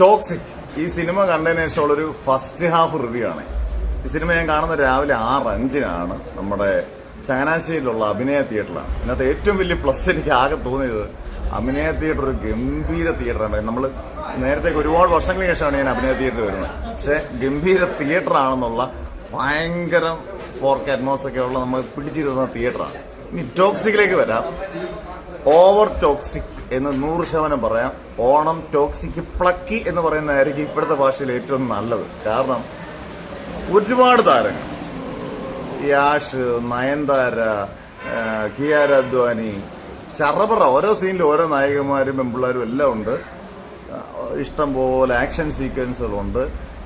Toxic ഈ cinema കണ്ടതിന് ശേഷമുള്ളൊരു first half review ആണ്. ഈ സിനിമ ഞാൻ കാണുന്നത് രാവിലെ 6:05 നമ്മുടെ ചങ്ങനാശ്ശേരിയിലുള്ള അഭിനയ തിയേറ്ററിലാണ്. ഇതിനകത്ത് ഏറ്റവും വലിയ പ്ലസ് എനിക്ക് ആകെ തോന്നിയത് അഭിനയ തിയേറ്റർ ഒരു ഗംഭീര തിയേറ്ററാണ്. നമ്മൾ നേരത്തെ ഒരുപാട് വർഷങ്ങൾക്ക് ശേഷമാണ് ഞാൻ അഭിനയ തിയേറ്റർ വരുന്നത്. പക്ഷെ ഗംഭീര തിയേറ്റർ ആണെന്നുള്ള ഭയങ്കര ഫോർക്ക് അറ്റ്മോസ്ഫിയർ ഉള്ള നമ്മൾ പിടിച്ചിരുന്ന തിയേറ്ററാണ്. ഇനി ടോക്സിക്കിലേക്ക് വരാം. ഓവർ ടോക്സിക് എന്ന് 100% പറയാം. ഓണം ടോക്സിക് പ്ലക്കി എന്ന് പറയുന്നതായിരിക്കും ഇപ്പോഴത്തെ ഭാഷയിൽ ഏറ്റവും നല്ലത്. കാരണം ഒരുപാട് താരങ്ങൾ, യാഷ്, നയൻതാര, കിയാര അദ്വാനി, ചറബറ, ഓരോ സീനിലും ഓരോ നായികമാരും പെൺപിള്ളേരും എല്ലാം ഉണ്ട്. ഇഷ്ടം പോലെ ആക്ഷൻ സീക്വൻസുകളുണ്ട്.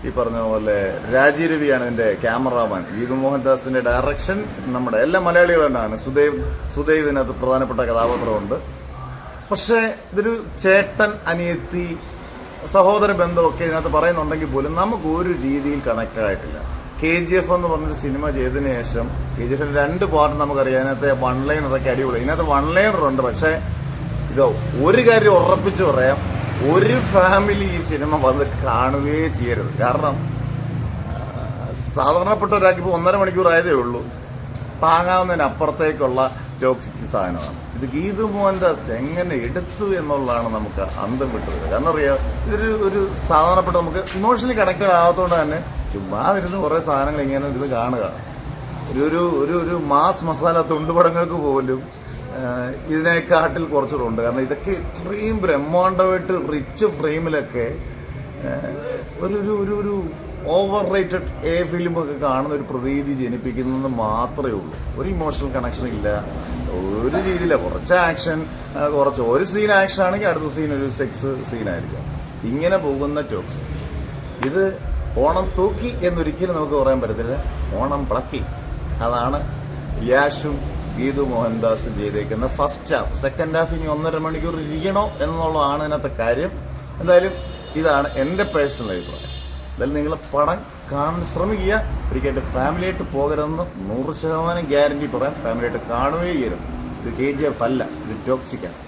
ഈ പറഞ്ഞ പോലെ രാജീവ് രവിയാണ് ഇതിന്റെ ക്യാമറാമാൻ. ഗീതു മോഹൻദാസിന്റെ ഡയറക്ഷൻ നമ്മുടെ എല്ലാ മലയാളികളും തന്നെയാണ്. സുദേവ് ഇതിനകത്ത് പ്രധാനപ്പെട്ട കഥാപാത്രമുണ്ട്. പക്ഷേ ഇതൊരു ചേട്ടൻ അനിയത്തി സഹോദര ബന്ധമൊക്കെ ഇതിനകത്ത് പറയുന്നുണ്ടെങ്കിൽ പോലും നമുക്ക് ഒരു രീതിയിൽ കണക്റ്റഡ് ആയിട്ടില്ല. KGF എന്ന് പറഞ്ഞൊരു സിനിമ ചെയ്തതിന് ശേഷം KGF 2 പാർട്ട് നമുക്കറിയാം. അതിനകത്തെ വൺ ലൈനറൊക്കെ അടിപൊളി. ഇതിനകത്ത് വൺ ലൈനറുണ്ട്. പക്ഷേ ഇത് ഒരു കാര്യം ഉറപ്പിച്ചു പറയാം, ഒരു ഫാമിലി ഈ സിനിമ വന്നിട്ട് കാണുകയേ ചെയ്യരുത്. കാരണം സാധാരണപ്പെട്ട ഒരാൾക്ക് ഇപ്പോൾ 1.5 മണിക്കൂർ ആയതേ ഉള്ളൂ. താങ്ങാവുന്നതിനപ്പുറത്തേക്കുള്ള ടോക്സിക് സാധനമാണ്. ഇത് ഗീതു മോഹൻദാസ് എങ്ങനെ എടുത്തു എന്നുള്ളതാണ് നമുക്ക് അന്തം വിട്ടത്. കാരണം അറിയാം, ഒരു സാധാരണപ്പെട്ട നമുക്ക് ഇമോഷണലി കണക്റ്റഡ് ആകാത്തതുകൊണ്ട് തന്നെ ചുമ്മാ വരുന്ന കുറേ സാധനങ്ങൾ ഇങ്ങനെ ഇത് കാണുക. ഒരു മാസ് മസാല തുണ്ടുപടങ്ങൾക്ക് പോലും ഇതിനെക്കാട്ടിൽ കുറച്ചുകൂടെ. കാരണം ഇതൊക്കെ ഇത്രയും ബ്രഹ്മാണ്ഡമായിട്ട് റിച്ച് ഫ്രെയിമിലൊക്കെ ഒരു ഓവർ റേറ്റഡ് ഫിലിമൊക്കെ കാണുന്ന ഒരു പ്രതീതി ജനിപ്പിക്കുന്നത് മാത്രമേ ഉള്ളൂ. ഒരു ഇമോഷണൽ കണക്ഷൻ ഇല്ല ഒരു രീതിയില്ല. കുറച്ച് ആക്ഷൻ, ഒരു സീൻ ആക്ഷൻ ആണെങ്കിൽ അടുത്ത സീൻ ഒരു സെക്സ് സീനായിരിക്കും. ഇങ്ങനെ പോകുന്ന ടോക്സ്. ഇത് ഓണം തൂക്കി എന്നൊരിക്കലും നമുക്ക് പറയാൻ പറ്റത്തില്ല. ഓണം പ്ലക്കി. അതാണ് യാഷും ഗീതു മോഹൻദാസും ചെയ്തേക്കുന്ന ഫസ്റ്റ് ഹാഫ്. സെക്കൻഡ് ഹാഫ് ഇനി 1.5 മണിക്കൂർ ഇരിക്കണോ എന്നുള്ളതാണ് ഇതിനകത്തെ കാര്യം. എന്തായാലും ഇതാണ് എൻ്റെ പേഴ്സണൽ അഭിപ്രായം. എന്തായാലും നിങ്ങൾ പടം കാണാൻ ശ്രമിക്കുക. ഒരിക്കലും ഫാമിലിയായിട്ട് പോകരുതെന്ന് 100% ഗ്യാരണ്ടി പറയാം. ഫാമിലിയായിട്ട് കാണുകയും ചെയ്യരുത്. ഇത് KGF അല്ല, ഇത് ടോക്സിക്കാണ്.